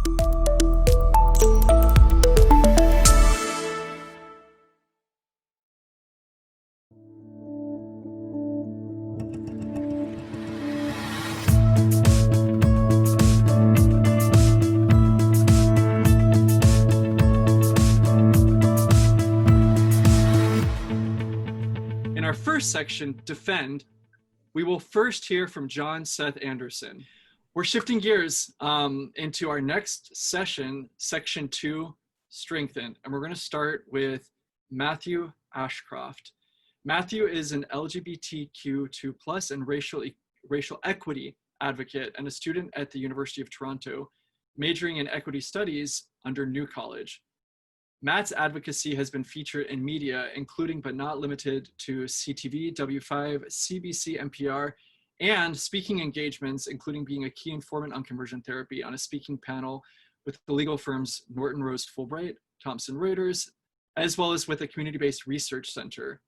In our first section, Defend, we will first hear from John Seth Anderson. We're shifting gears into our next session, Section 2, Strengthen, and we're going to start with Matthew Ashcroft. Matthew is an LGBTQ2+ and racial equity advocate and a student at the University of Toronto, majoring in equity studies under New College. Matt's advocacy has been featured in media, including but not limited to CTV W5, CBC, NPR, and speaking engagements, including being a key informant on conversion therapy on a speaking panel with the legal firms Norton Rose Fulbright, Thompson Reuters, as well as with a community-based research center.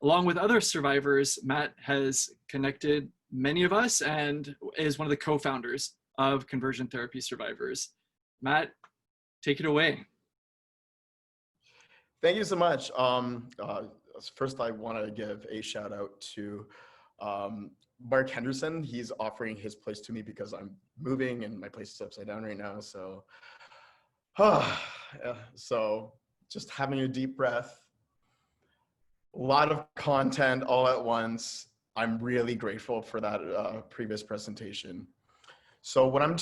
Along with other survivors, Matt has connected many of us and is one of the co-founders of Conversion Therapy Survivors. Matt, take it away. Thank you so much. First, I want to give a shout out to Mark Henderson. He's offering his place to me because I'm moving and my place is upside down right now. So just having a deep breath, a lot of content all at once. I'm really grateful for that previous presentation. So what I'm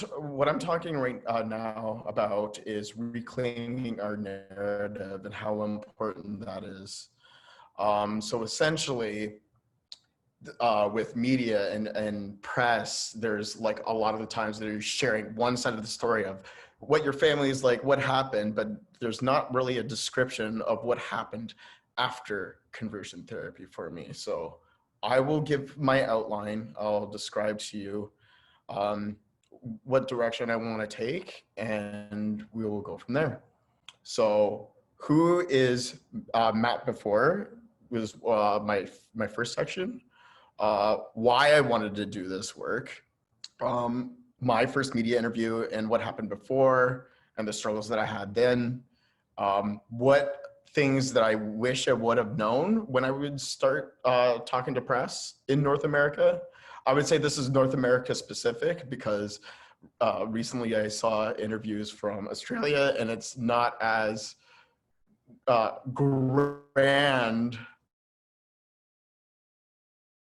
talking right now about is reclaiming our narrative and how important that is. So essentially, with media and press, there's like a lot of the times that you're sharing one side of the story of what your family is like, what happened, but there's not really a description of what happened after conversion therapy for me. So I will give my outline. I'll describe to you what direction I want to take, and we will go from there. So who is Matt before was my first section. Why I wanted to do this work, my first media interview and what happened before and the struggles that I had then, what things that I wish I would have known when I would start talking to press in North America. I would say this is North America specific because recently I saw interviews from Australia and it's not as grand.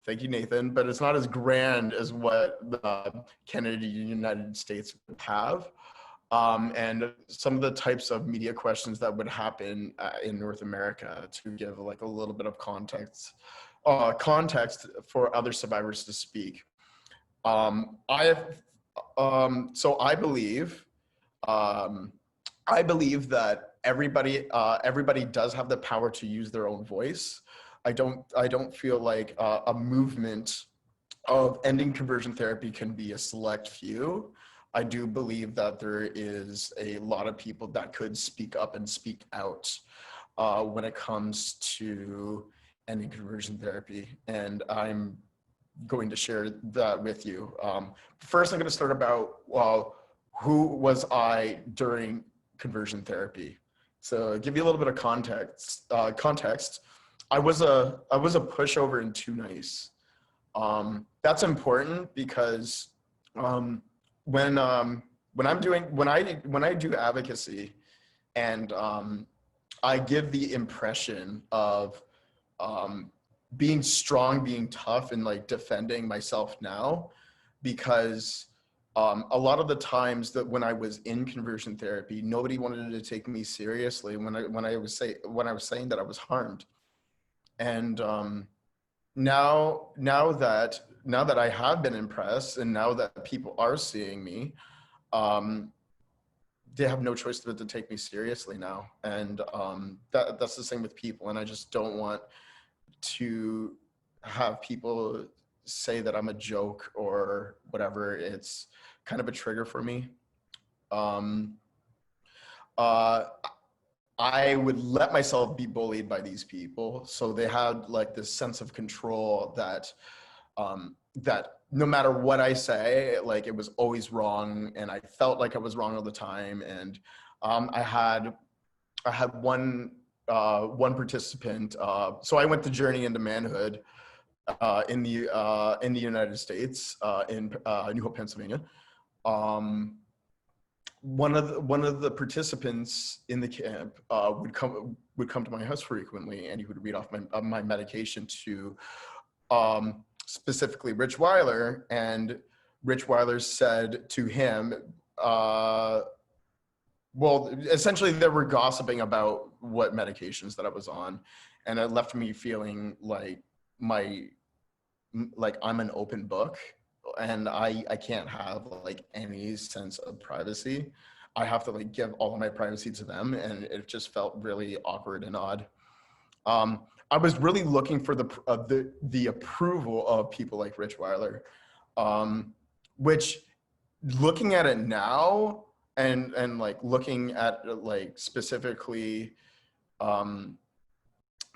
Thank you, Nathan, but it's not as grand as what the Canada and United States would have. And some of the types of media questions that would happen in North America, to give like a little bit of context for other survivors to speak. So I believe that everybody does have the power to use their own voice. I don't feel like a movement of ending conversion therapy can be a select few. I do believe that there is a lot of people that could speak up and speak out when it comes to ending conversion therapy, and I'm going to share that with you. First, I'm going to start about who was I during conversion therapy. So give you a little bit of context. I was a pushover and too nice. That's important because when I do advocacy and I give the impression of being strong, being tough, and like defending myself now, because a lot of the times that when I was in conversion therapy, nobody wanted to take me seriously when I was saying that I was harmed. And now that I have been impressed, and now that people are seeing me, they have no choice but to take me seriously now. And that's the same with people. And I just don't want to have people say that I'm a joke or whatever. It's kind of a trigger for me. I would let myself be bullied by these people. So they had like this sense of control that that no matter what I say, like it was always wrong, and I felt like I was wrong all the time. And I had one participant. So I went the journey into manhood in the United States, in New Hope, Pennsylvania. One of the participants in the camp would come to my house frequently, and he would read off my medication to specifically Rich Weiler. And Rich Weiler said to him, well, essentially they were gossiping about what medications that I was on, and it left me feeling like I'm an open book, and I can't have like any sense of privacy. I have to like give all of my privacy to them, and it just felt really awkward and odd. I was really looking for the approval of people like Rich Weiler, which, looking at it now, and like looking at like specifically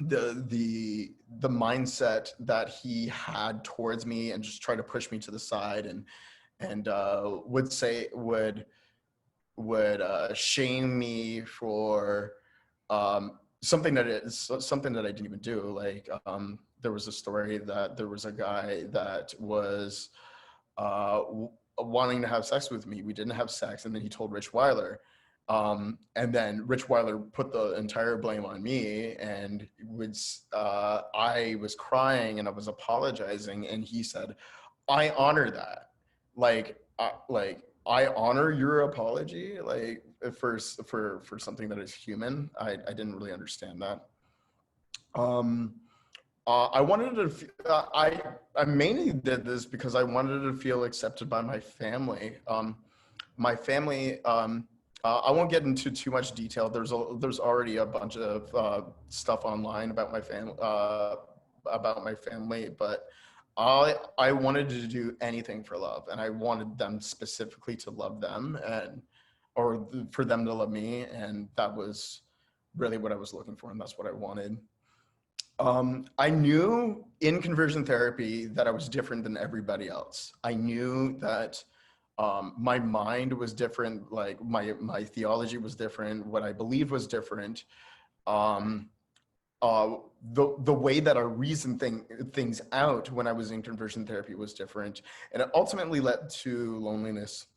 the mindset that he had towards me, and just try to push me to the side, and would shame me for something that I didn't even do. Like there was a story that there was a guy that was wanting to have sex with me. We didn't have sex, and then he told Rich Weiler. And then Rich Weiler put the entire blame on me, and I was crying and I was apologizing, and he said, "I honor that. I honor your apology, like for something that is human." I didn't really understand that. I wanted to. I mainly did this because I wanted to feel accepted by my family. My family. I won't get into too much detail. There's already a bunch of stuff online about my family, but I wanted to do anything for love, and I wanted them specifically to love them, or for them to love me, and that was really what I was looking for, and that's what I wanted. I knew in conversion therapy that I was different than everybody else. I knew that my mind was different, like my theology was different, what I believed was different. The way that I reasoned things out when I was in conversion therapy was different, and it ultimately led to loneliness.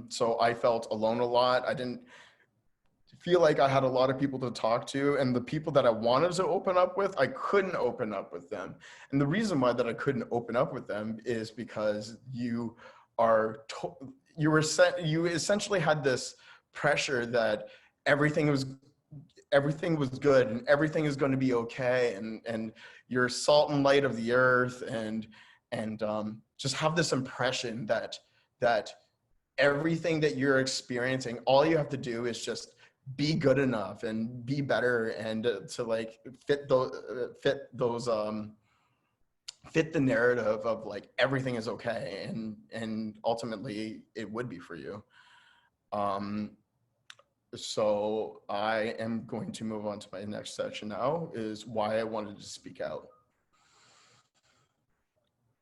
So I felt alone a lot. I didn't feel like I had a lot of people to talk to, and the people that I wanted to open up with, I couldn't open up with them. And the reason why that I couldn't open up with them is because you essentially had this pressure that everything was good and everything is going to be okay, and you're salt and light of the earth, and just have this impression that everything that you're experiencing, all you have to do is just be good enough and be better, and to like fit the narrative of like everything is okay, and ultimately it would be for you. So I am going to move on to my next section now, is why I wanted to speak out.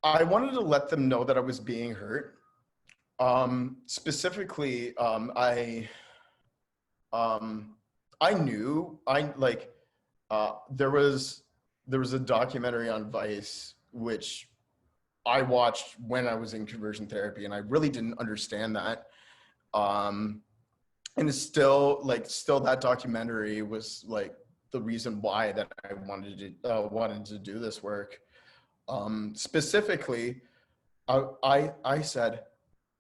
I wanted to let them know that I was being hurt. Specifically, I knew there was a documentary on Vice which I watched when I was in conversion therapy, and I really didn't understand that. And it's still that documentary was like the reason why that I wanted to do this work. Specifically, I said,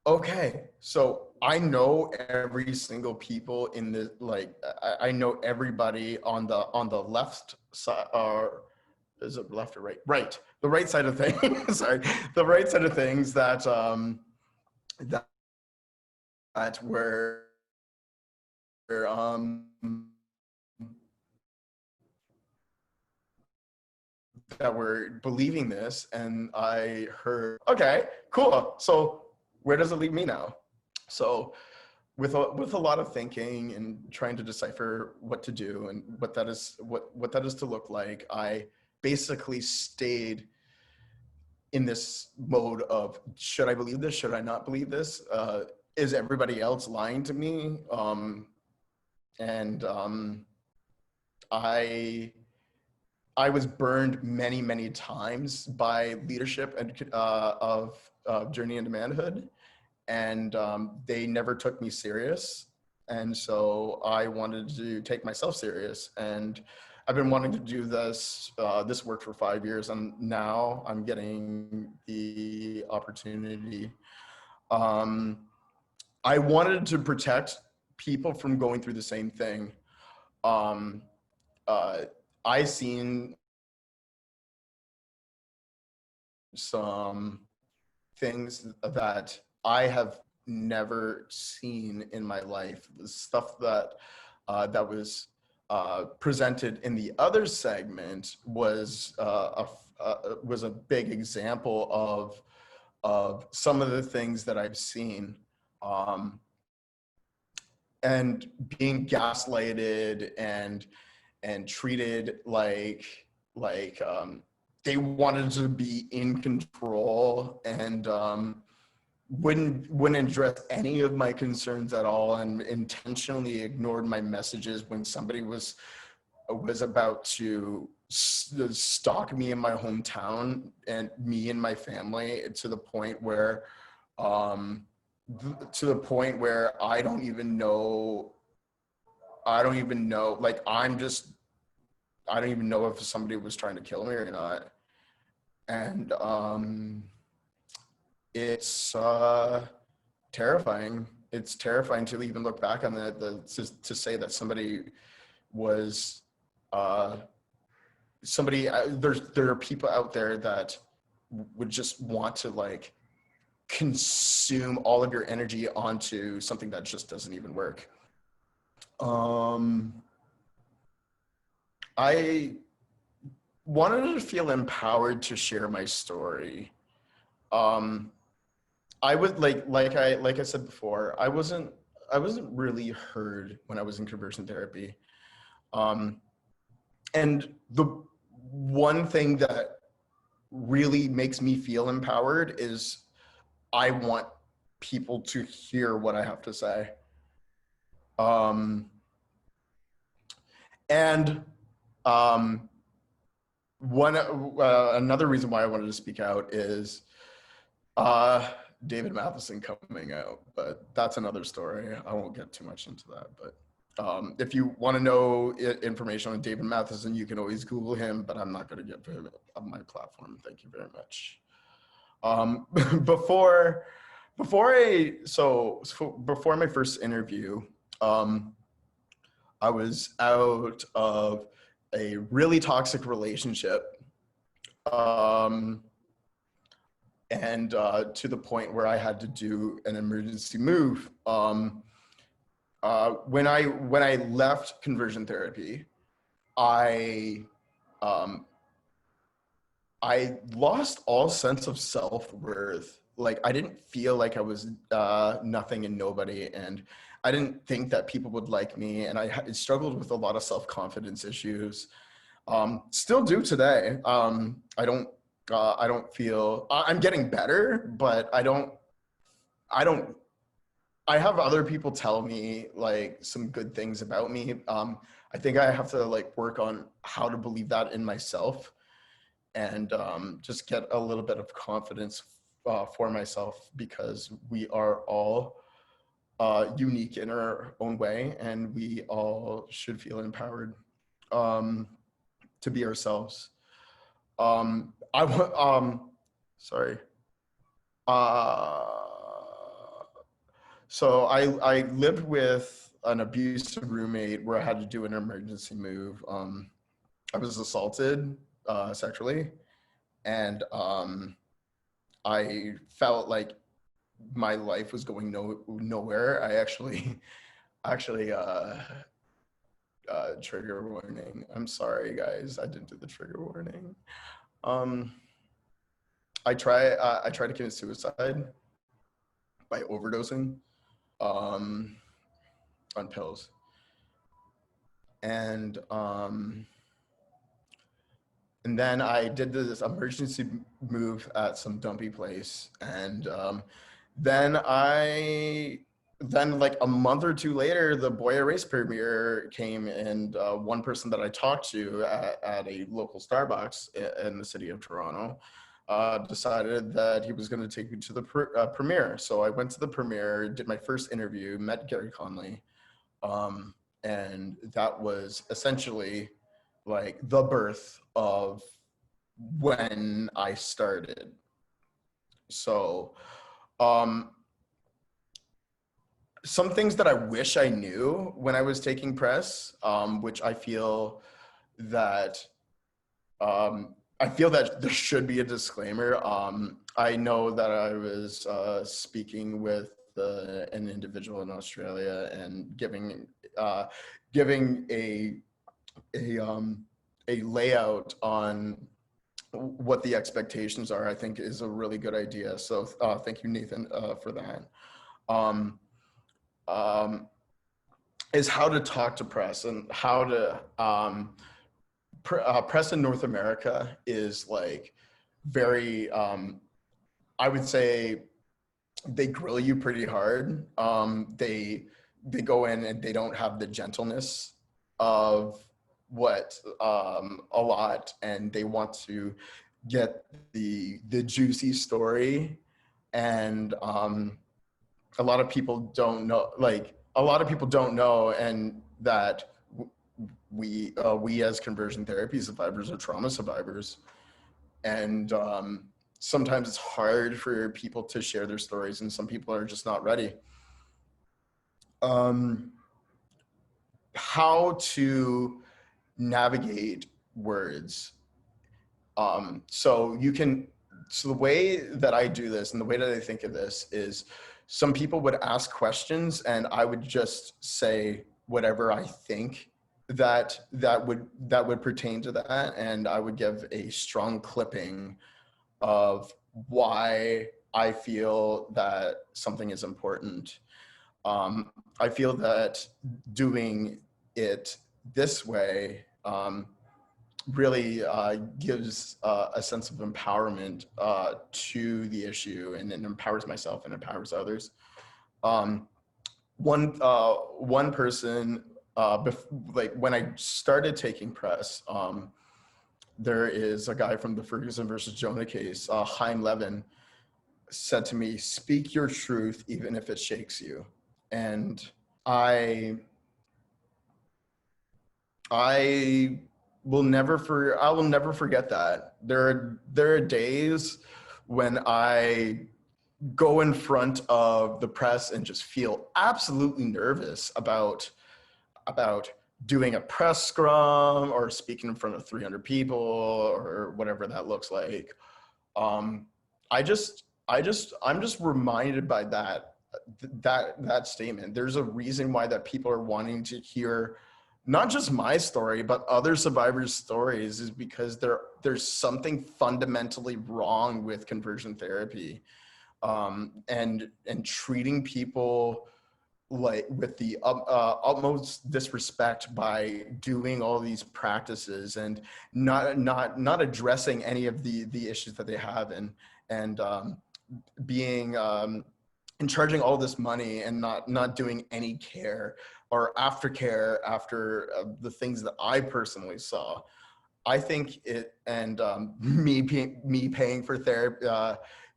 okay, so I know every single people in this, like I know everybody on the left side, or is it left or right? Right, the right side of things. Sorry, the right side of things that were that were believing this, and I heard, okay, cool. So where does it leave me now? So with a lot of thinking and trying to decipher what to do and what that is to look like, I basically stayed in this mode of, should I believe this? Should I not believe this? Is everybody else lying to me? I was burned many, many times by leadership and of Journey into Manhood, and they never took me serious. And so I wanted to take myself serious, and I've been wanting to do this work for 5 years, and now I'm getting the opportunity. I wanted to protect people from going through the same thing. I seen some things that I have never seen in my life. The stuff that that was presented in the other segment was a big example of some of the things that I've seen. And being gaslighted and treated like they wanted to be in control, and wouldn't address any of my concerns at all, and intentionally ignored my messages when somebody was about to stalk me in my hometown and me and my family, to the point where I don't even know, like I don't even know if somebody was trying to kill me or not. And it's terrifying. It's terrifying to even look back on that, to say that somebody was there are people out there that would just want to like consume all of your energy onto something that just doesn't even work. I wanted to feel empowered to share my story. I would like I said before, I wasn't really heard when I was in conversion therapy. And the one thing that really makes me feel empowered is I want people to hear what I have to say. Another reason why I wanted to speak out is David Matheson coming out, but that's another story. I won't get too much into that, but if you want to know information on David Matheson, you can always Google him, but I'm not going to get him on my platform. Thank you very much. Before my first interview, I was out of a really toxic relationship, and to the point where I had to do an emergency move. When I left conversion therapy, I lost all sense of self-worth. Like I didn't feel like I was nothing and nobody, and I didn't think that people would like me, and I struggled with a lot of self-confidence issues. Still do today. I don't feel, I'm getting better, but I have other people tell me like some good things about me. I think I have to like work on how to believe that in myself, and just get a little bit of confidence for myself, because we are all unique in our own way, and we all should feel empowered to be ourselves. Sorry. So I lived with an abusive roommate where I had to do an emergency move. I was assaulted sexually, and I felt like my life was going nowhere. I actually trigger warning. I'm sorry, guys. I didn't do the trigger warning. I tried to commit suicide by overdosing on pills, and And then I did this emergency move at some dumpy place. And then like a month or two later, the Boy Erase premiere came, and one person that I talked to at a local Starbucks in the city of Toronto decided that he was going to take me to the premiere. So I went to the premiere, did my first interview, met Gary Conley. And that was essentially like the birth of when I started. So some things that I wish I knew when I was taking press, which I feel that there should be a disclaimer. I know that I was speaking with an individual in Australia and giving a layout on what the expectations are, I think is a really good idea. So thank you, Nathan, for that. Is how to talk to press, and how to press in North America is like very, I would say they grill you pretty hard. They go in and they don't have the gentleness of what a lot, and they want to get the juicy story. And a lot of people don't know, and that we as conversion therapy survivors are trauma survivors. And sometimes it's hard for people to share their stories, and some people are just not ready. How to navigate words. So the way that I do this, and the way that I think of this, is some people would ask questions and I would just say whatever I think that would pertain to that, and I would give a strong clipping of why I feel that something is important. I feel that doing it this way really gives a sense of empowerment to the issue, and it empowers myself and empowers others. One person, like when I started taking press, there is a guy from the Ferguson versus Jonah case, Chaim Levin, said to me, "Speak your truth even if it shakes you." And I will never forget that. There are days when I go in front of the press and just feel absolutely nervous about doing a press scrum or speaking in front of 300 people or whatever that looks like. I'm just reminded by that statement. There's a reason why that people are wanting to hear not just my story, but other survivors' stories, is because there's something fundamentally wrong with conversion therapy, and treating people like with the utmost disrespect by doing all these practices and not addressing any of the issues that they have, and being and charging all this money and not doing any care or aftercare after the things that I personally saw. I think it, and me paying for therapy,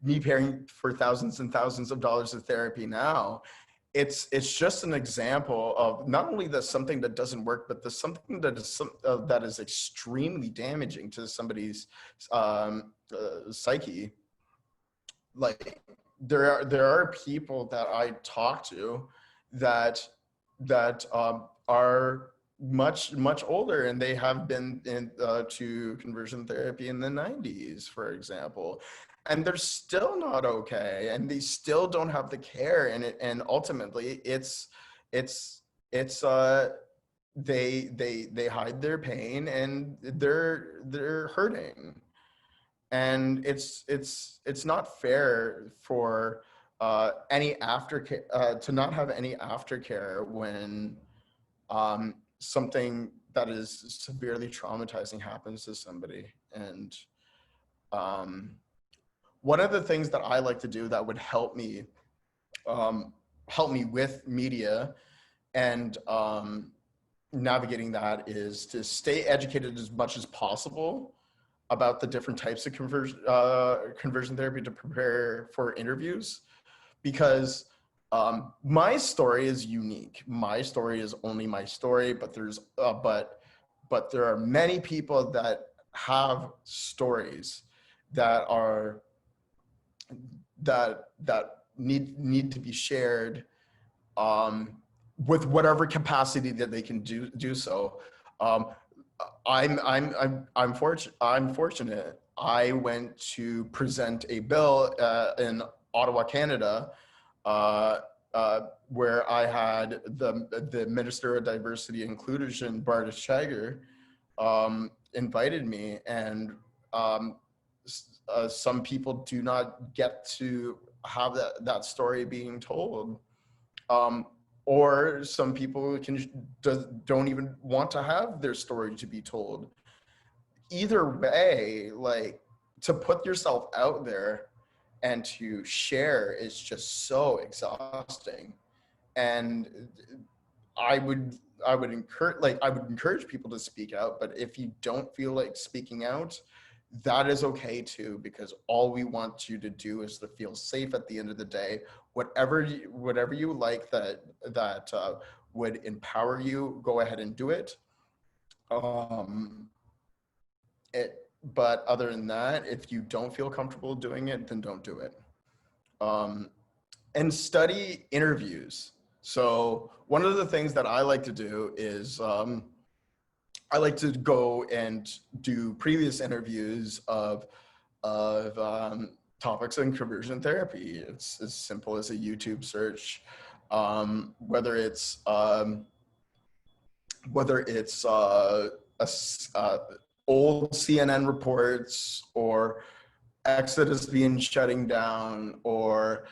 me paying for thousands and thousands of dollars of therapy now, it's just an example of not only the something that doesn't work, but the something that is extremely damaging to somebody's psyche. Like there are people that I talk to that are much older, and they have been to conversion therapy in the 90s, for example, and they're still not okay, and they still don't have the care, and ultimately they hide their pain, and they're hurting, and it's not fair for any aftercare, to not have any aftercare when something that is severely traumatizing happens to somebody. And one of the things that I like to do that would help me with media and navigating that is to stay educated as much as possible about the different types of conversion therapy to prepare for interviews, because my story is unique. My story is only my story, but but there are many people that have stories that are that need to be shared with whatever capacity that they can do so. I'm fortunate. I went to present a bill in Ottawa, Canada, where I had the Minister of Diversity and Inclusion, Bartis Chager, invited me, and some people do not get to have that story being told. Or some people don't even want to have their story to be told. Either way, like, to put yourself out there and to share is just so exhausting. And I would encourage people to speak out, but if you don't feel like speaking out, that is okay too, because all we want you to do is to feel safe at the end of the day. Whatever you like that would empower you, go ahead and do it. But other than that, if you don't feel comfortable doing it, then don't do it. And study interviews. So one of the things that I like to do is I like to go and do previous interviews of topics in conversion therapy. It's as simple as a YouTube search, whether it's old CNN reports, or Exodus being shutting down, or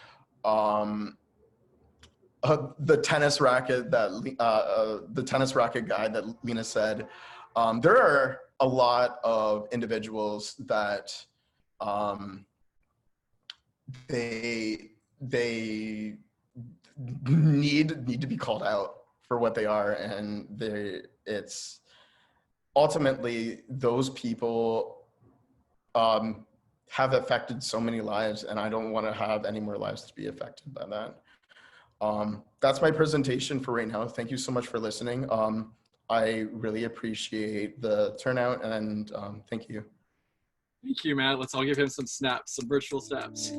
the tennis racket guy that Lena said. There are a lot of individuals that they need to be called out for what they are, and it's ultimately those people have affected so many lives, and I don't want to have any more lives to be affected by that. That's my presentation for right now. Thank you so much for listening. I really appreciate the turnout, and thank you. Thank you, Matt. Let's all give him some snaps, some virtual snaps.